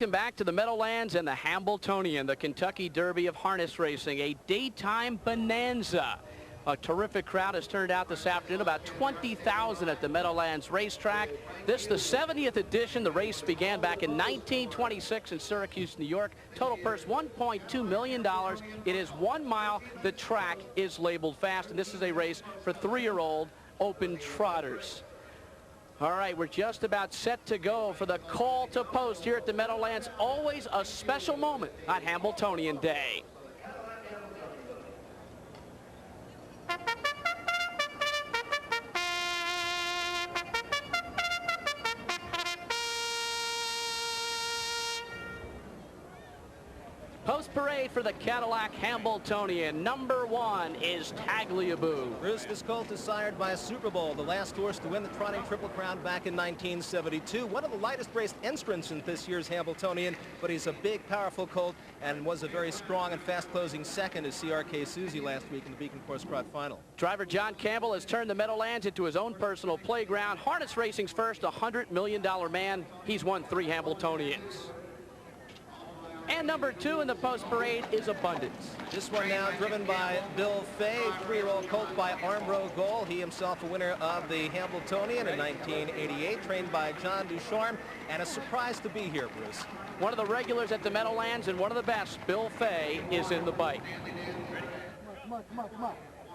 Welcome back to the Meadowlands and the Hambletonian, the Kentucky Derby of harness racing, a daytime bonanza. A terrific crowd has turned out this afternoon, about 20,000 at the Meadowlands racetrack. This is the 70th edition. The race began back in 1926 in Syracuse, New York. Total purse $1.2 million. It is 1 mile. The track is labeled fast, and this is a race for 3-year-old open trotters. All right, we're just about set to go for the call to post here at the Meadowlands. Always a special moment on Hambletonian Day. Post parade for the Cadillac Hambletonian. Number 1 is Tagliabue. Bruce, this colt is sired by a Super Bowl, the last horse to win the trotting Triple Crown back in 1972. One of the lightest raced entrants in this year's Hambletonian, but he's a big, powerful colt and was a very strong and fast-closing second to CRK Susie last week in the Beacon Course Trot Final. Driver John Campbell has turned the Meadowlands into his own personal playground. Harness racing's first $100 million man. He's won 3 Hambletonians. And number 2 in the post parade is Abundance. This one now driven by Bill Fay, 3-year-old colt by Armbro Goal. He himself a winner of the Hambletonian in 1988, trained by John Ducharme, and a surprise to be here, Bruce. One of the regulars at the Meadowlands and one of the best, Bill Fay, is in the bike.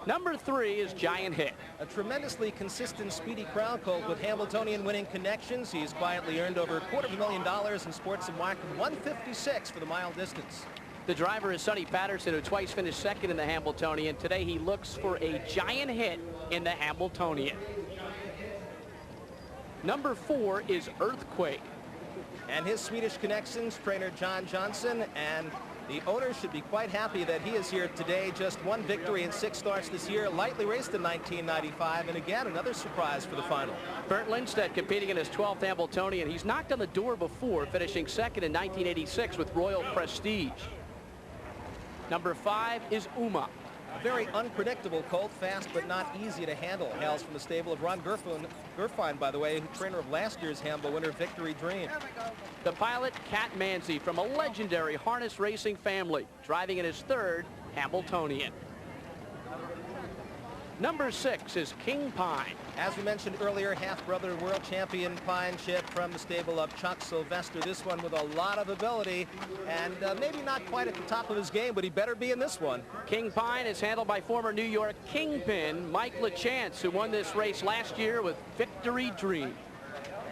Number 3 is Giant Hit. A tremendously consistent, speedy crown colt with Hambletonian winning connections. He's quietly earned over $250,000 in sports and market, 156 for the mile distance. The driver is Sonny Patterson, who twice finished second in the Hambletonian. Today he looks for a giant hit in the Hambletonian. Number 4 is Earthquake. And his Swedish connections, trainer John Johnson, and the owners should be quite happy that he is here today. Just 1 victory in 6 starts this year, lightly raced in 1995, and again, another surprise for the final. Bernd Lindstedt competing in his 12th Hambletonian. He's knocked on the door before, finishing second in 1986 with Royal Prestige. Number 5 is Uma. A very unpredictable colt, fast but not easy to handle. Hails from the stable of Ron Gerfine, by the way, trainer of last year's Hamble winner, Victory Dream. The pilot, Cat Manzi, from a legendary harness racing family, driving in his 3rd Hambletonian. Number 6 is King Pine. As we mentioned earlier, half-brother world champion Pine Chip from the stable of Chuck Sylvester. This one with a lot of ability, and maybe not quite at the top of his game, but he better be in this one. King Pine is handled by former New York Kingpin Mike LaChance, who won this race last year with Victory Dream.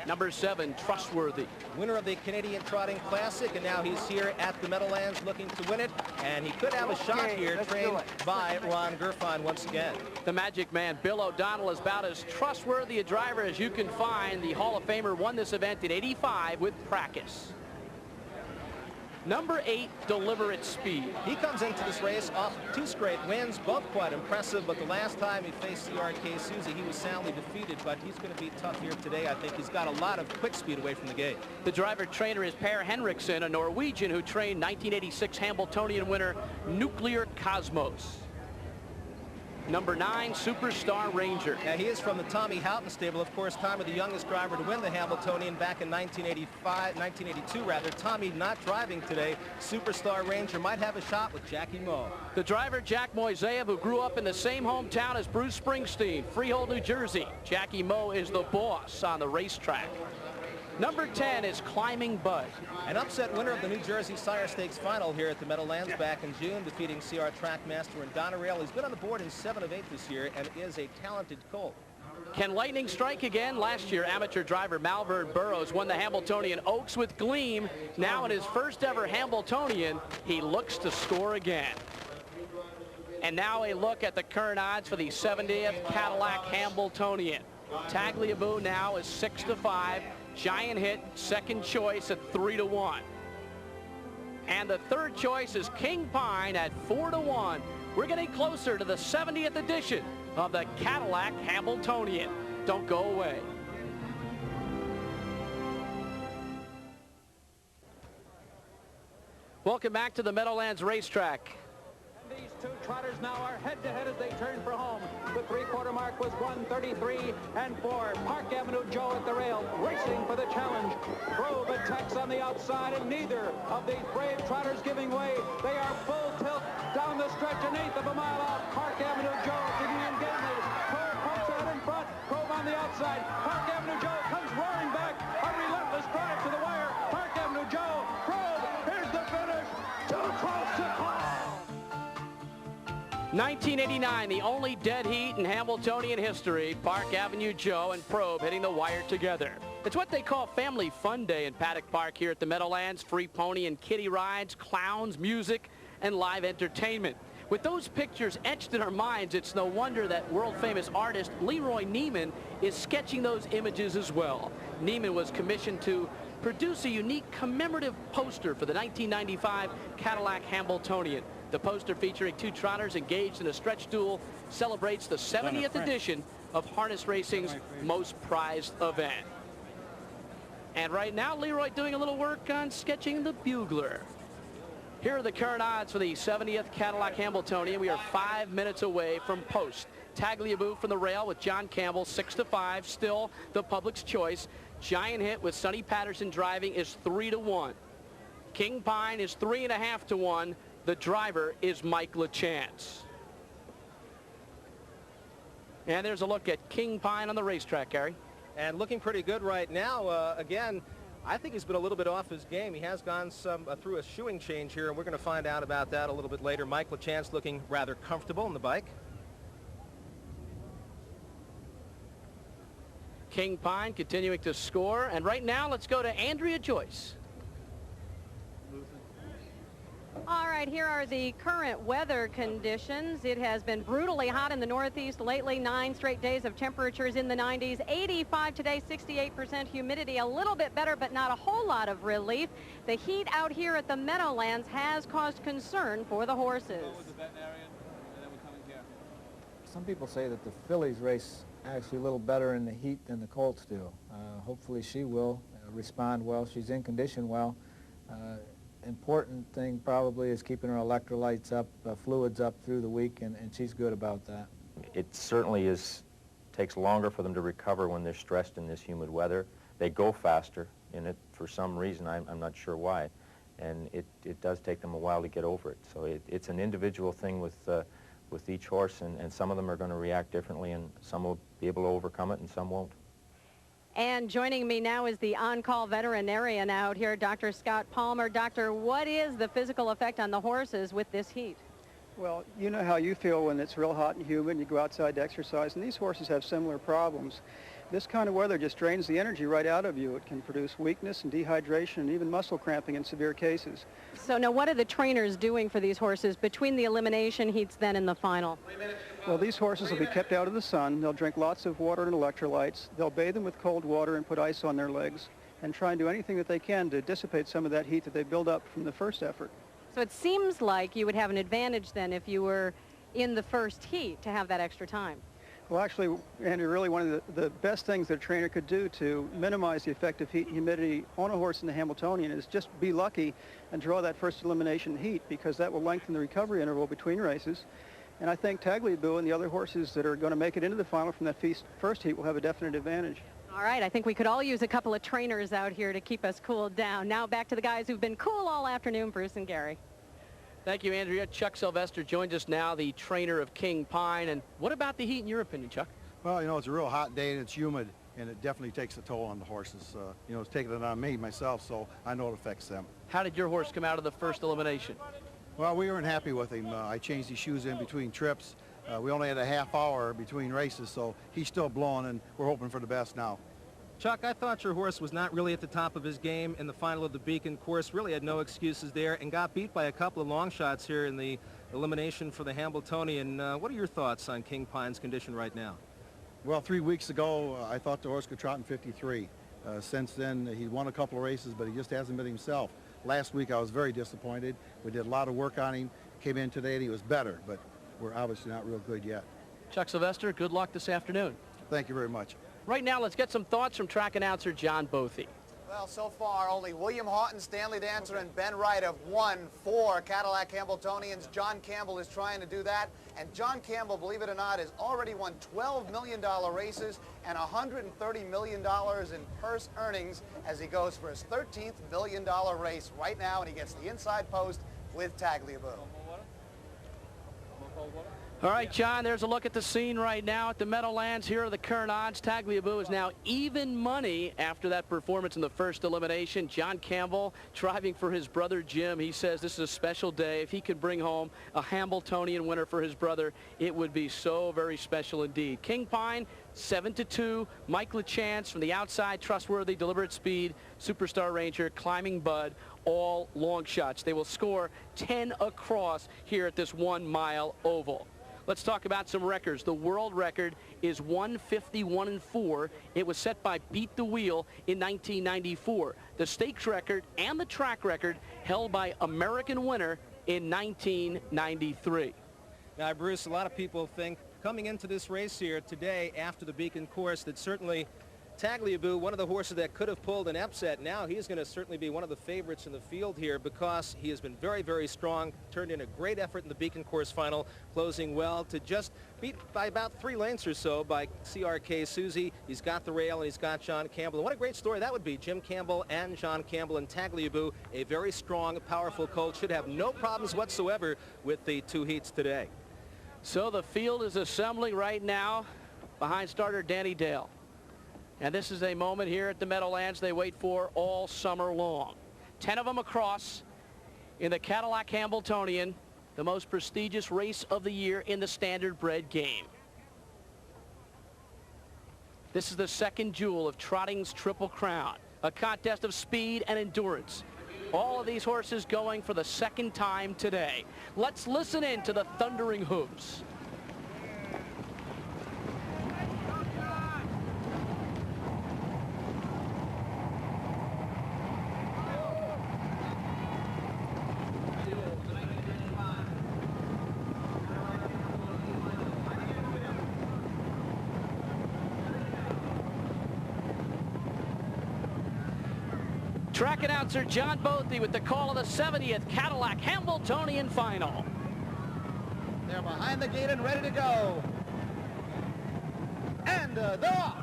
Number 7, Trustworthy. Winner of the Canadian Trotting Classic, and now he's here at the Meadowlands looking to win it, and he could have a shot here, trained by Ron Gerfine once again. The Magic Man, Bill O'Donnell, is about as trustworthy a driver as you can find. The Hall of Famer won this event in '85 with Practice. Number 8, Deliberate Speed. He comes into this race off 2 straight wins, both quite impressive, but the last time he faced CRK Susie, he was soundly defeated, but he's going to be tough here today. I think he's got a lot of quick speed away from the gate. The driver-trainer is Per Henriksen, a Norwegian who trained 1986 Hambletonian winner Nuclear Cosmos. Number 9, Superstar Ranger. Now, he is from the Tommy Houghton stable. Of course, Tommy, the youngest driver to win the Hambletonian back in 1982 rather. Tommy not driving today. Superstar Ranger might have a shot with Jackie Moe. The driver, Jack Moiseyev, who grew up in the same hometown as Bruce Springsteen, Freehold, New Jersey. Jackie Moe is the boss on the racetrack. Number 10 is Climbing Bud. An upset winner of the New Jersey Sire Stakes final here at the Meadowlands back in June, defeating CR Trackmaster and Donerail. He's been on the board in 7 of 8 this year and is a talented colt. Can lightning strike again? Last year, amateur driver Malvern Burrows won the Hambletonian Oaks with Gleam. Now in his first ever Hambletonian, he looks to score again. And now a look at the current odds for the 70th Cadillac Hambletonian. Tagliabue now is 6-5. Giant Hit, second choice at 3-1. And the third choice is King Pine at 4-1. We're getting closer to the 70th edition of the Cadillac Hambletonian. Don't go away. Welcome back to the Meadowlands racetrack. These two trotters now are head-to-head as they turn for home. The three-quarter mark was 1:33 and 4. Park Avenue Joe at the rail, racing for the challenge. Grove attacks on the outside, and neither of these brave trotters giving way. They are full tilt down the stretch, an eighth of a mile out. Park Avenue Joe digging in gamely. Grove pumps ahead in front. Grove on the outside. Park Avenue Joe comes roaring back. A relentless drive to the wire. Park Avenue Joe. Grove, here's the finish. Too close to call. 1989, the only dead heat in Hambletonian history. Park Avenue Joe and Probe hitting the wire together. It's what they call Family Fun Day in Paddock Park here at the Meadowlands. Free pony and kiddie rides, clowns, music, and live entertainment. With those pictures etched in our minds, it's no wonder that world-famous artist Leroy Neiman is sketching those images as well. Neiman was commissioned to produce a unique commemorative poster for the 1995 Cadillac Hambletonian. The poster, featuring two trotters engaged in a stretch duel, celebrates the 70th edition of harness racing's most prized event. And right now, Leroy doing a little work on sketching the bugler. Here are the current odds for the 70th Cadillac Hambletonian. We are 5 minutes away from post. Tagliabue from the rail with John Campbell, 6-5, still the public's choice. Giant Hit with Sonny Patterson driving is 3-1. King Pine is 3.5-1. The driver is Mike LaChance. And there's a look at King Pine on the racetrack, Gary. And looking pretty good right now. Again, I think he's been a little bit off his game. He has gone through a shoeing change here, and we're going to find out about that a little bit later. Mike LaChance looking rather comfortable in the bike. King Pine continuing to score. And right now, let's go to Andrea Joyce. All right, here are the current weather conditions. It has been brutally hot in the Northeast lately. 9 straight days of temperatures in the 90s. 85 today, 68% humidity. A little bit better, but not a whole lot of relief. The heat out here at the Meadowlands has caused concern for the horses. Some people say that the fillies race actually a little better in the heat than the colts do. Hopefully she will respond well. She's in condition well. Important thing probably is keeping her electrolytes up, fluids up through the week, and she's good about that. It certainly takes longer for them to recover when they're stressed in this humid weather. They go faster in it for some reason, I'm not sure why, and it does take them a while to get over it. So it's an individual thing with each horse, and some of them are going to react differently, and some will be able to overcome it and some won't. And joining me now is the on-call veterinarian out here, Dr. Scott Palmer. Doctor, what is the physical effect on the horses with this heat? Well, you know how you feel when it's real hot and humid and you go outside to exercise, and these horses have similar problems. This kind of weather just drains the energy right out of you. It can produce weakness and dehydration and even muscle cramping in severe cases. So now what are the trainers doing for these horses between the elimination heats then and the final? Well, these horses will be kept out of the sun. They'll drink lots of water and electrolytes. They'll bathe them with cold water and put ice on their legs and try and do anything that they can to dissipate some of that heat that they build up from the first effort. So it seems like you would have an advantage then if you were in the first heat to have that extra time. Well, actually, Andrew, really one of the best things that a trainer could do to minimize the effect of heat and humidity on a horse in the Hambletonian is just be lucky and draw that first elimination heat, because that will lengthen the recovery interval between races. And I think Tagliabue and the other horses that are going to make it into the final from that first heat will have a definite advantage. All right, I think we could all use a couple of trainers out here to keep us cooled down. Now back to the guys who've been cool all afternoon, Bruce and Gary. Thank you, Andrea. Chuck Sylvester joins us now, the trainer of King Pine. And what about the heat in your opinion, Chuck? Well, you know, it's a real hot day and it's humid, and it definitely takes a toll on the horses. You know, it's taking it on me myself, so I know it affects them. How did your horse come out of the first elimination? Well, we weren't happy with him. I changed his shoes in between trips. We only had a half hour between races, so he's still blowing, and we're hoping for the best now. Chuck, I thought your horse was not really at the top of his game in the final of the Beacon course, really had no excuses there, and got beat by a couple of long shots here in the elimination for the Hambletonian. What are your thoughts on King Pine's condition right now? Well, 3 weeks ago, I thought the horse could trot in 53. Since then, he won a couple of races, but he just hasn't been himself. Last week, I was very disappointed. We did a lot of work on him. Came in today, and he was better, but we're obviously not real good yet. Chuck Sylvester, good luck this afternoon. Thank you very much. Right now, let's get some thoughts from track announcer John Bothy. Well, so far, only William Houghton, Stanley Dancer, and Ben Wright have won 4 Cadillac Hambletonians. John Campbell is trying to do that. And John Campbell, believe it or not, has already won $12 million races and $130 million in purse earnings as he goes for his 13th million dollar race right now, and he gets the inside post with Tagliabue. All right, John, there's a look at the scene right now at the Meadowlands. Here are the current odds. Tagliabue is now even money after that performance in the first elimination. John Campbell driving for his brother Jim. He says this is a special day. If he could bring home a Hambletonian winner for his brother, it would be so very special indeed. King Pine, 7-2. Mike LeChance from the outside, trustworthy, deliberate speed, Superstar Ranger, Climbing Bud, all long shots. They will score 10 across here at this 1 mile oval. Let's talk about some records. The world record is 151-4. It was set by Beat the Wheel in 1994. The stakes record and the track record held by American winner in 1993. Now, Bruce, a lot of people think coming into this race here today after the Beacon course that certainly Tagliabue, one of the horses that could have pulled an upset, now he's going to certainly be one of the favorites in the field here because he has been very, very strong, turned in a great effort in the Beacon course final, closing well to just beat by about 3 lengths or so by CRK Susie. He's got the rail and he's got John Campbell. And what a great story that would be. Jim Campbell and John Campbell and Tagliabue, a very strong, powerful colt, should have no problems whatsoever with the 2 heats today. So the field is assembling right now behind starter Danny Dale. And this is a moment here at the Meadowlands they wait for all summer long. 10 of them across in the Cadillac Hambletonian, the most prestigious race of the year in the standard bred game. This is the second jewel of trotting's Triple Crown, a contest of speed and endurance. All of these horses going for the second time today. Let's listen in to the thundering hooves. Track announcer John Bothy with the call of the 70th Cadillac Hambletonian final. They're behind the gate and ready to go. And they're off.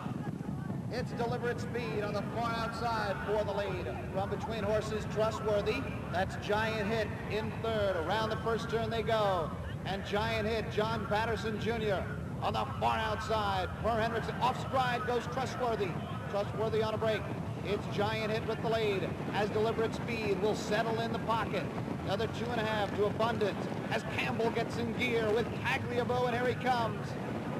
It's deliberate speed on the far outside for the lead. From between horses, Trustworthy. That's Giant Hit in third. Around the first turn they go. And Giant Hit, John Patterson Jr. on the far outside. Per Hendrickson. Off stride goes Trustworthy. Trustworthy on a break. It's Giant Hit with the lead as deliberate speed will settle in the pocket. Another 2.5 to Abundance as Campbell gets in gear with Tagliabue, and here he comes.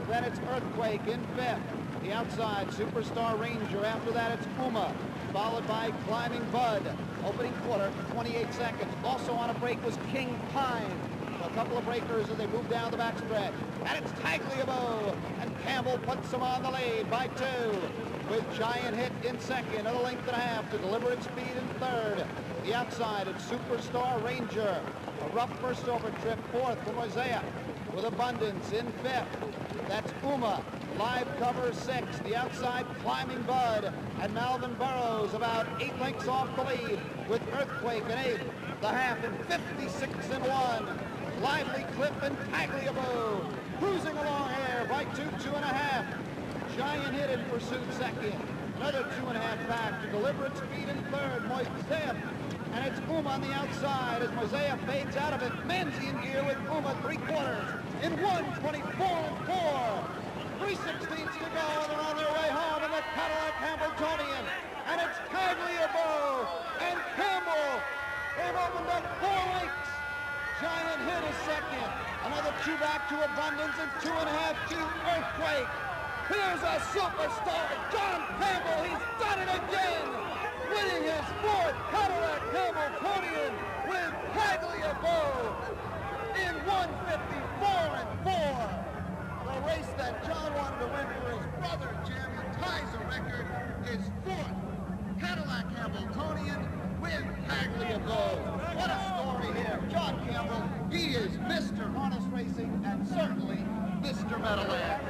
Then it's Earthquake in 5th. The outside, Superstar Ranger. After that, it's Uma, followed by Climbing Bud. Opening quarter, 28 seconds. Also on a break was King Pine. A couple of breakers as they move down the backstretch. And it's Tagliabue, and Campbell puts him on the lead by 2. With Giant Hit in second, another 1.5 to deliberate speed in third. The outside, it's Superstar Ranger. A rough first over trip, 4th for Mosaic. With Abundance in 5th. That's Uma. Live cover 6th. The outside, Climbing Bud. And Malvin Burrows about 8 lengths off the lead. With Earthquake in 8th. The half in 56 and 1. Lively Clip and Tagliabue. Cruising along here by 2.5. Giant Hit in pursuit second. Another 2.5 back to deliberate speed in third. Mosaic. And it's Uma on the outside as Mosaic fades out of it. Manzi in gear with Uma 3/4 in 1:24.4. 3/16 to go, and they're on their way home in the Cadillac Hambletonian. And it's Tagliabue and Campbell. They've opened up 4 lengths. Giant Hit is second. Another 2 back to Abundance and 2.5 to Earthquake. Here's a superstar, John Campbell. He's done it again, winning his 4th Cadillac Hambletonian with Tagliabue in 1:54.4. The race that John wanted to win for his brother Jim. He ties a record, his 4th Cadillac Hambletonian with Tagliabue. What a story here. John Campbell, he is Mr. Harness Racing and certainly Mr. Meadowlands.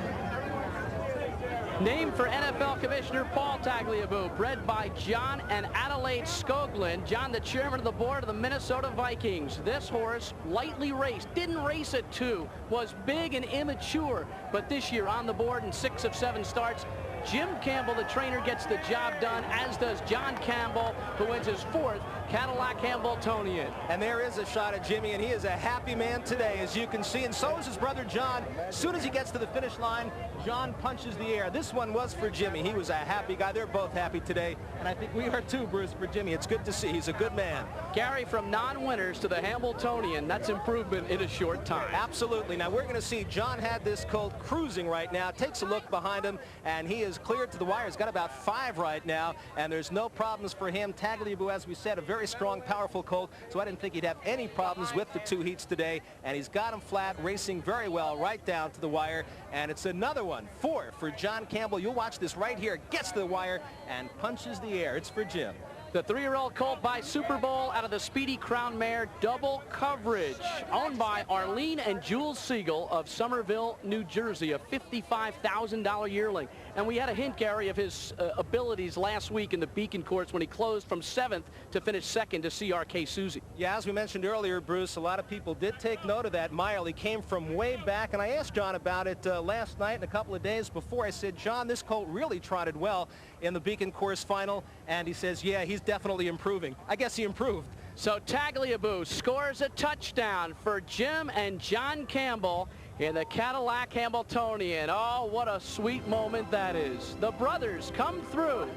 Named for NFL Commissioner Paul Tagliabue, bred by John and Adelaide Skoglund. John, the chairman of the board of the Minnesota Vikings. This horse, lightly raced, didn't race at 2, was big and immature, but this year on the board in 6 of 7 starts. Jim Campbell, the trainer, gets the job done, as does John Campbell, who wins his 4th Cadillac Hambletonian. And there is a shot at Jimmy, and he is a happy man today, as you can see, and so is his brother John. As soon as he gets to the finish line, John punches the air. This one was for Jimmy. He was a happy guy. They're both happy today, and I think we are too, Bruce, for Jimmy. It's good to see. He's a good man. Gary, from non-winners to the Hambletonian, that's improvement in a short time. Absolutely. Now we're going to see John had this colt cruising right now. Takes a look behind him, and he is cleared to the wire. He's got about 5 right now, and there's no problems for him. Tagliabue, as we said, a very strong, powerful colt, so I didn't think he'd have any problems with the 2 heats today, and he's got him flat, racing very well right down to the wire, and it's another one, 4 for John Campbell. You'll watch this right here. Gets to the wire and punches the air. It's for Jim. The 3-year-old colt by Super Bowl out of the Speedy Crown Mare, Double Coverage, owned by Arlene and Jules Siegel of Somerville, New Jersey, a $55,000 yearling. And we had a hint, Gary, of his abilities last week in the Beacon course when he closed from 7th to finish 2nd to CRK Susie. Yeah, as we mentioned earlier, Bruce, a lot of people did take note of that mile. He came from way back, and I asked John about it last night and a couple of days before. I said, John, this colt really trotted well in the Beacon course final, and he says, yeah, he's definitely improving. I guess he improved. So Tagliabue scores a touchdown for Jim and John Campbell in the Cadillac Hambletonian. Oh, what a sweet moment that is. The brothers come through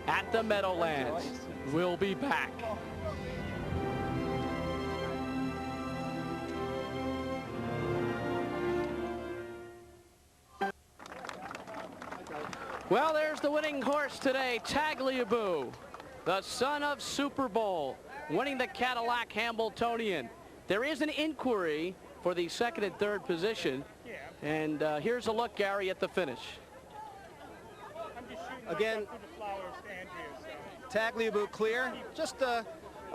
at the Meadowlands. We'll be back. Well, there's the winning horse today, Tagliabue, the son of Super Bowl, winning the Cadillac Hambletonian. There is an inquiry for the 2nd and 3rd position, and here's a look, Gary, at the finish. Again, Tagliabue clear, just a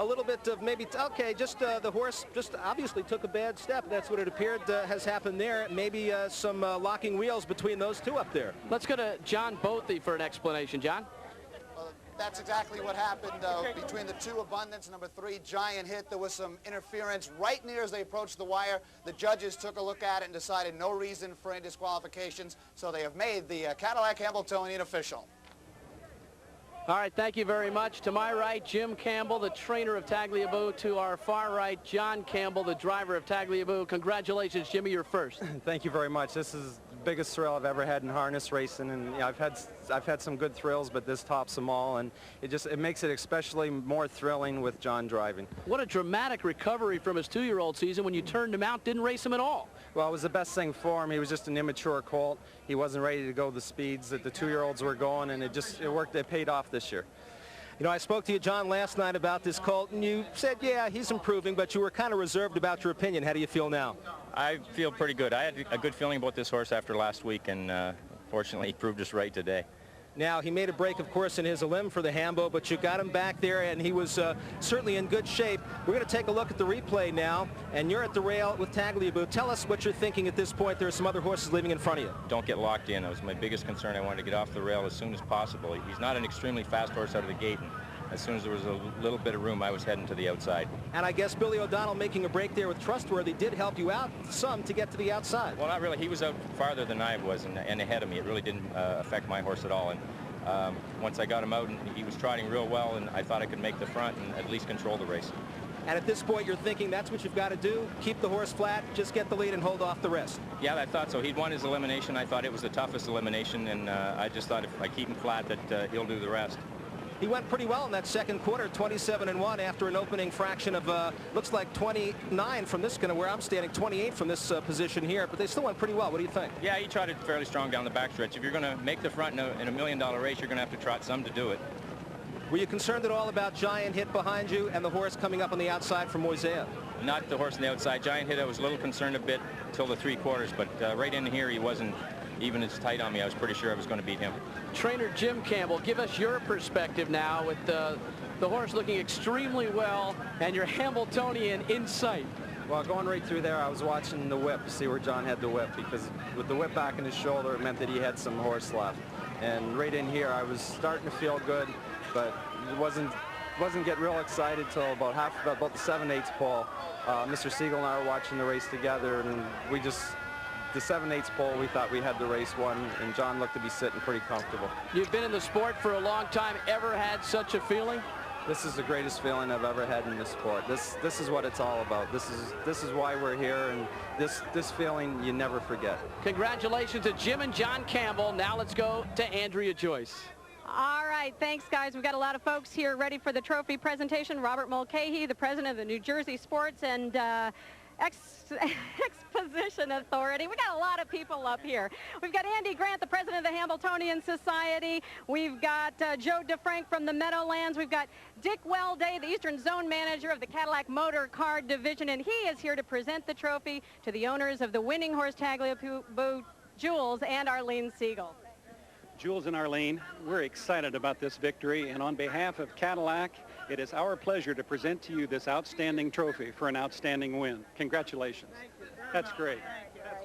little bit of maybe, okay, just the horse just obviously took a bad step. That's what it appeared has happened there. Maybe some locking wheels between those 2 up there. Let's go to John Bothy for an explanation. John? That's exactly what happened between the 2 Abundance, number 3 Giant Hit. There was some interference right near as they approached the wire. The judges took a look at it and decided no reason for any disqualifications, so they have made the Cadillac Hambletonian official. All right, thank you very much. To my right, Jim Campbell, the trainer of Tagliabue. To our far right, John Campbell, the driver of Tagliabue. Congratulations, Jimmy, you're first. Thank you very much. This is the biggest thrill I've ever had in harness racing, and you know, I've had some good thrills, but this tops them all, and it makes it especially more thrilling with John driving. What a dramatic recovery from his 2-year-old season when you turned him out, didn't race him at all. Well, it was the best thing for him. He was just an immature colt. He wasn't ready to go the speeds that the 2-year-olds were going, and it worked. It paid off this year. You know, I spoke to you, John, last night about this colt, and you said, yeah, he's improving, but you were kind of reserved about your opinion. How do you feel now? I feel pretty good. I had a good feeling about this horse after last week, and fortunately he proved us right today. Now, he made a break, of course, in his limb for the Hambo, but you got him back there, and he was certainly in good shape. We're going to take a look at the replay now, and you're at the rail with Tagliabue. Tell us what you're thinking at this point. There are some other horses leaving in front of you. Don't get locked in. That was my biggest concern. I wanted to get off the rail as soon as possible. He's not an extremely fast horse out of the gate, and as soon as there was a little bit of room, I was heading to the outside. And I guess Billy O'Donnell making a break there with Trustworthy did help you out some to get to the outside. Well, not really. He was out farther than I was and ahead of me. It really didn't affect my horse at all. And once I got him out, and he was trotting real well, and I thought I could make the front and at least control the race. And at this point, you're thinking that's what you've got to do, keep the horse flat, just get the lead and hold off the rest. Yeah, I thought so. He'd won his elimination. I thought it was the toughest elimination, and I just thought if I keep him flat that he'll do the rest. He went pretty well in that second quarter, 27-1 after an opening fraction of, looks like 29 from this, where I'm standing, 28 from this position here, but they still went pretty well. What do you think? Yeah, he trotted fairly strong down the backstretch. If you're going to make the front in a $1 million race, you're going to have to trot some to do it. Were you concerned at all about Giant Hit behind you and the horse coming up on the outside from Moisea? Not the horse on the outside. Giant Hit, I was a little concerned a bit till the 3 quarters, but right in here he wasn't even as tight on me. I was pretty sure I was going to beat him. Trainer Jim Campbell, give us your perspective now with the horse looking extremely well and your Hambletonian in sight. Well, going right through there, I was watching the whip, see where John had the whip, because with the whip back in his shoulder, it meant that he had some horse left. And right in here, I was starting to feel good, but it wasn't get real excited till about the 7/8 pole. Mr. Siegel and I were watching the race together, and the 7/8 pole, we thought we had the race won, and John looked to be sitting pretty comfortable. You've been in the sport for a long time. Ever had such a feeling? This is the greatest feeling I've ever had in this sport. This is what it's all about. This is why we're here, and this feeling you never forget. Congratulations to Jim and John Campbell. Now let's go to Andrea Joyce. All right, thanks, guys. We've got a lot of folks here ready for the trophy presentation. Robert Mulcahy, the president of the New Jersey Sports and Exposition Authority. We got a lot of people up here. We've got Andy Grant, the president of the Hambletonian Society. We've got Joe DeFrank from the Meadowlands. We've got Dick Welday, the Eastern Zone manager of the Cadillac Motor Car Division, and he is here to present the trophy to the owners of the winning horse Tagliabue, Jules and Arlene Siegel. Jules and Arlene, we're excited about this victory, and on behalf of Cadillac, it is our pleasure to present to you this outstanding trophy for an outstanding win. Congratulations. That's great.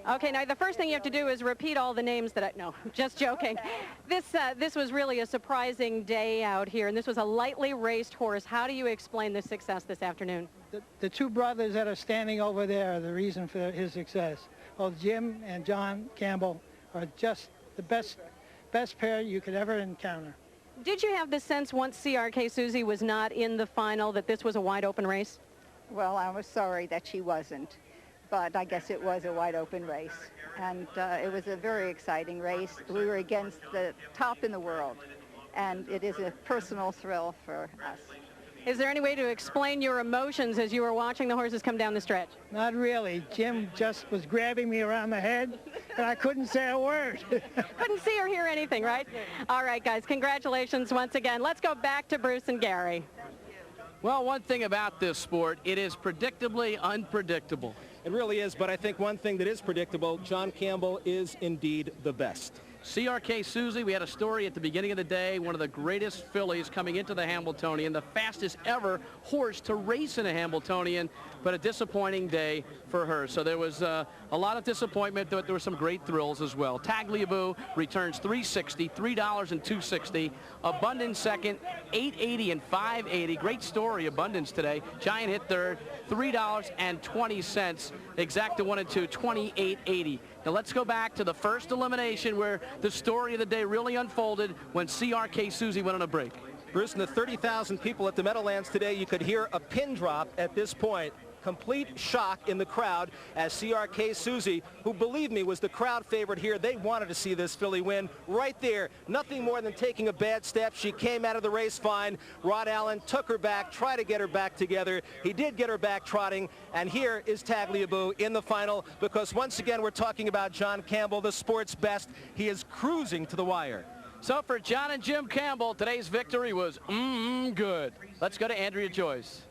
Okay, now the first thing you have to do is repeat all the names that no, just joking. This was really a surprising day out here, and this was a lightly raced horse. How do you explain the success this afternoon? The two brothers that are standing over there are the reason for his success. Both Jim and John Campbell are just the best pair you could ever encounter. Did you have the sense once CRK Susie was not in the final that this was a wide open race? Well, I was sorry that she wasn't, but I guess it was a wide open race. And it was a very exciting race. We were against the top in the world, and it is a personal thrill for us. Is there any way to explain your emotions as you were watching the horses come down the stretch? Not really. Jim just was grabbing me around the head, and I couldn't say a word. Couldn't see or hear anything, right? All right, guys, congratulations once again. Let's go back to Bruce and Gary. Well, one thing about this sport, it is predictably unpredictable. It really is, but I think one thing that is predictable, John Campbell is indeed the best. CRK Susie, we had a story at the beginning of the day, one of the greatest fillies coming into the Hambletonian, the fastest ever horse to race in a Hambletonian, but a disappointing day for her. So there was a lot of disappointment, but there were some great thrills as well. Tagliabue returns $3.60, $3 and $2.60. Abundance second, $8.80 and $5.80. Great story, Abundance today. Giant hit third, $3.20. Exacta 1 and 2, $28.80. Now let's go back to the first elimination where the story of the day really unfolded when CRK Susie went on a break. Bruce, and the 30,000 people at the Meadowlands today, you could hear a pin drop at this point. Complete shock in the crowd as CRK Susie, who, believe me, was the crowd favorite here. They wanted to see this filly win right there. Nothing more than taking a bad step. She came out of the race fine. Rod Allen took her back, tried to get her back together. He did get her back trotting. And here is Tagliabue in the final, because once again, we're talking about John Campbell, the sport's best. He is cruising to the wire. So for John and Jim Campbell, today's victory was good. Let's go to Andrea Joyce.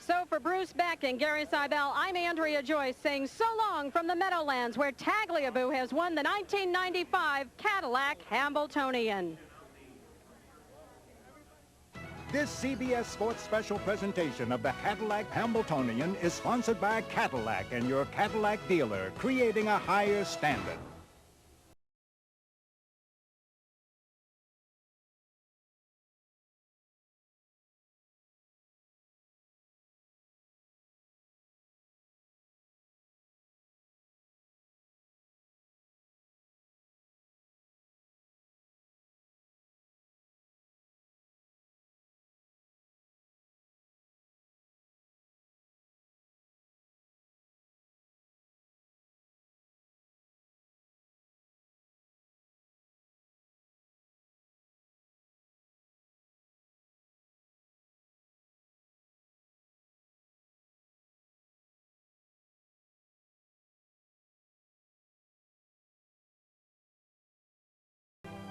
So for Bruce Beck and Gary Seibel, I'm Andrea Joyce saying so long from the Meadowlands, where Tagliabue has won the 1995 Cadillac Hambletonian. This CBS Sports special presentation of the Cadillac Hambletonian is sponsored by Cadillac and your Cadillac dealer, creating a higher standard.